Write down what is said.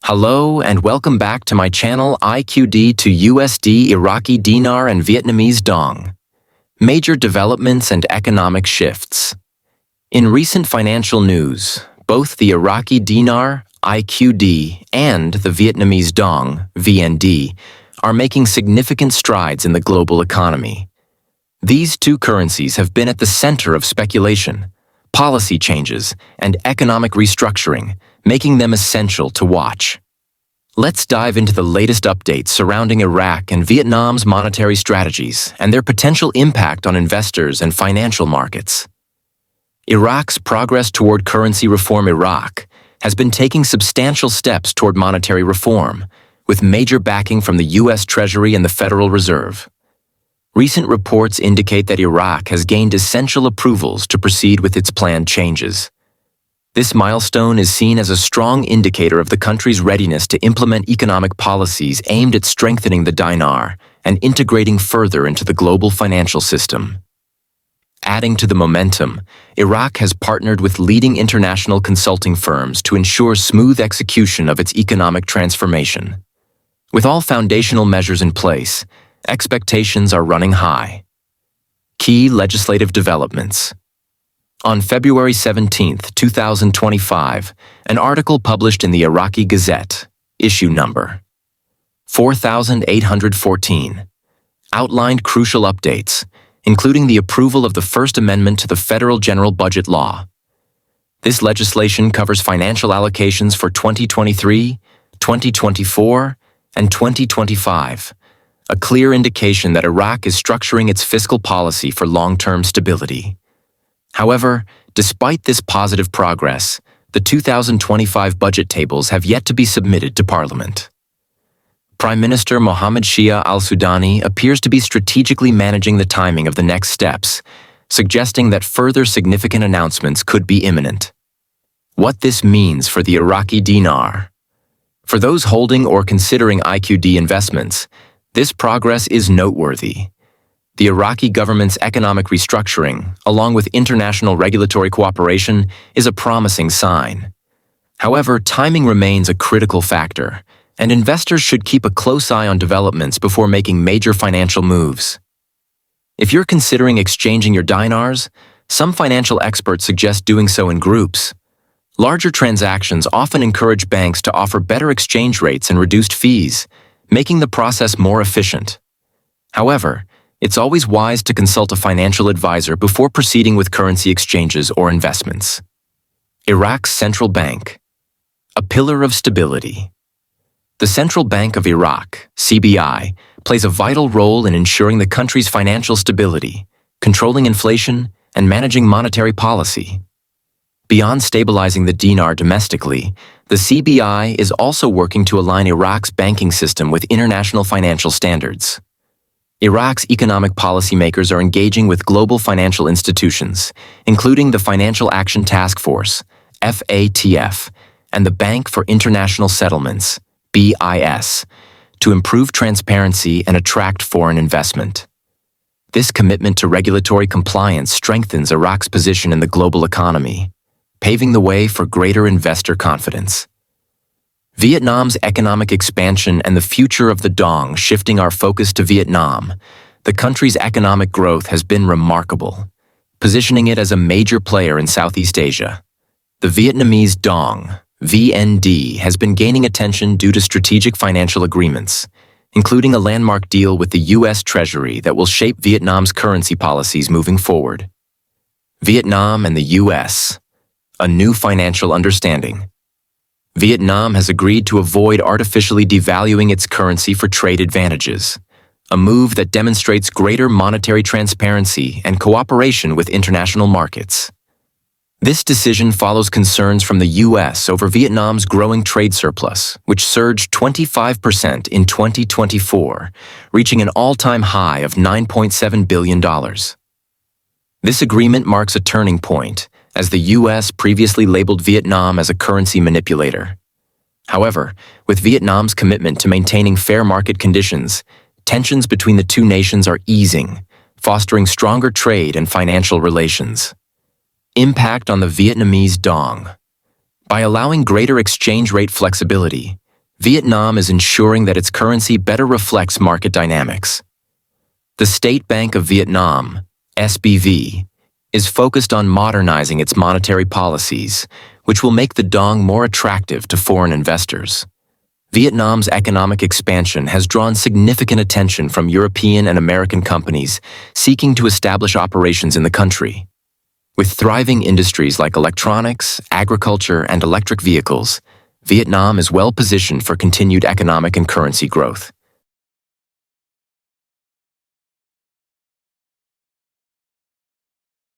Hello and welcome back to my channel IQD to USD Iraqi Dinar and Vietnamese Dong. Major developments and economic shifts. In recent financial news, both the Iraqi Dinar, IQD, and the Vietnamese Dong, VND, are making significant strides in the global economy. These two currencies have been at the center of speculation, policy changes, and economic restructuring, making them essential to watch. Let's dive into the latest updates surrounding Iraq and Vietnam's monetary strategies and their potential impact on investors and financial markets. Iraq's progress toward currency reform. Iraq has been taking substantial steps toward monetary reform, with major backing from the U.S. Treasury and the Federal Reserve. Recent reports indicate that Iraq has gained essential approvals to proceed with its planned changes. This milestone is seen as a strong indicator of the country's readiness to implement economic policies aimed at strengthening the dinar and integrating further into the global financial system. Adding to the momentum, Iraq has partnered with leading international consulting firms to ensure smooth execution of its economic transformation. With all foundational measures in place, expectations are running high. Key legislative developments. On February 17, 2025, an article published in the Iraqi Gazette, issue number 4814, outlined crucial updates, including the approval of the First Amendment to the Federal General Budget Law. This legislation covers financial allocations for 2023, 2024, and 2025, a clear indication that Iraq is structuring its fiscal policy for long-term stability. However, despite this positive progress, the 2025 budget tables have yet to be submitted to Parliament. Prime Minister Mohammed Shia al-Sudani appears to be strategically managing the timing of the next steps, suggesting that further significant announcements could be imminent. What this means for the Iraqi dinar. For those holding or considering IQD investments, this progress is noteworthy. The Iraqi government's economic restructuring, along with international regulatory cooperation, is a promising sign. However, timing remains a critical factor, and investors should keep a close eye on developments before making major financial moves. If you're considering exchanging your dinars, some financial experts suggest doing so in groups. Larger transactions often encourage banks to offer better exchange rates and reduced fees, making the process more efficient. However, it's always wise to consult a financial advisor before proceeding with currency exchanges or investments. Iraq's central bank, a pillar of stability. The Central Bank of Iraq, CBI, plays a vital role in ensuring the country's financial stability, controlling inflation, and managing monetary policy. Beyond stabilizing the dinar domestically, the CBI is also working to align Iraq's banking system with international financial standards. Iraq's economic policymakers are engaging with global financial institutions, including the Financial Action Task Force, FATF, and the Bank for International Settlements, BIS, to improve transparency and attract foreign investment. This commitment to regulatory compliance strengthens Iraq's position in the global economy, paving the way for greater investor confidence. Vietnam's economic expansion and the future of the Dong. Shifting our focus to Vietnam, the country's economic growth has been remarkable, positioning it as a major player in Southeast Asia. The Vietnamese Dong, VND, has been gaining attention due to strategic financial agreements, including a landmark deal with the U.S. Treasury that will shape Vietnam's currency policies moving forward. Vietnam and the U.S., a new financial understanding. Vietnam has agreed to avoid artificially devaluing its currency for trade advantages, a move that demonstrates greater monetary transparency and cooperation with international markets. This decision follows concerns from the U.S. over Vietnam's growing trade surplus, which surged 25% in 2024, reaching an all-time high of $9.7 billion. This agreement marks a turning point, as the U.S. previously labeled Vietnam as a currency manipulator. However, with Vietnam's commitment to maintaining fair market conditions, tensions between the two nations are easing, fostering stronger trade and financial relations. Impact on the Vietnamese Dong. By allowing greater exchange rate flexibility, Vietnam is ensuring that its currency better reflects market dynamics. The State Bank of Vietnam, SBV, is focused on modernizing its monetary policies, which will make the dong more attractive to foreign investors. Vietnam's economic expansion has drawn significant attention from European and American companies seeking to establish operations in the country. With thriving industries like electronics, agriculture, and electric vehicles, Vietnam is well positioned for continued economic and currency growth.